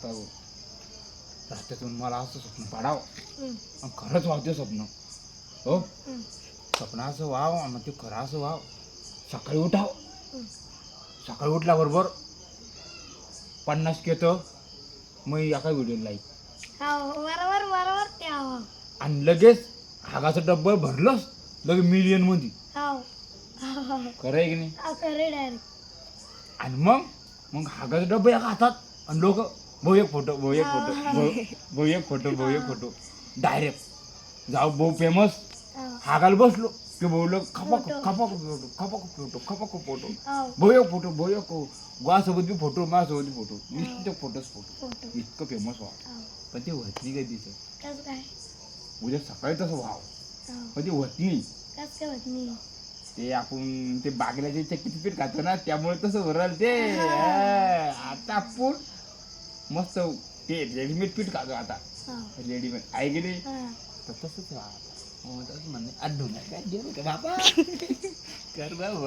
सकाळून रात्रीतून मला असं स्वप्न पाडावं आणि खरंच वावते स्वप्न. हो स्वप्न असं व्हाव आणि ते खरं असं व्हाव. सकाळी उठाव, सकाळी उठल्याबरोबर 50 केतं मग एका व्हिडिओ लाईक बरोबर बरोबर ते आणि लगेच हागाचं डब्बं भरलंच लगेच मिलियन मध्ये. खरं आहे की नाही? डायरेक्ट आणि मग मग हागाचं डब्बं एका हातात आणि लोक भाऊ एक फोटो, भाऊ एक फोटो, भाऊ एक फोटो, भाऊ एक फोटो. डायरेक्ट जाऊ भाऊ फेमस हागायला बसलो की भाऊ लोक खपाक खपाक फोटो, खपाक फोटो, खपाक फोटो, भाऊ एक फोटो, भाऊ एक गोवासोबत बी फोटो, माझ्यासोबत बी फोटो, नुसतं फोटोच फोटो. इतकं फेमस व्हा. पण ते होत नाही कधी कसं काय उद्या सकाळी तसं व्हाव पण ते होत नाही. कसं काय होत नाही ते आपण ते बागल्याचे चक्कीचं पीठ खातो ना त्यामुळे तसं भरल ते. आता आपण मस्त ते रेडीमेड पीठ खातो आता. रेडीमेड आहे की नाही तर तसंच तसं म्हणणे अड्डू नाही काय बाबा कर बाबा.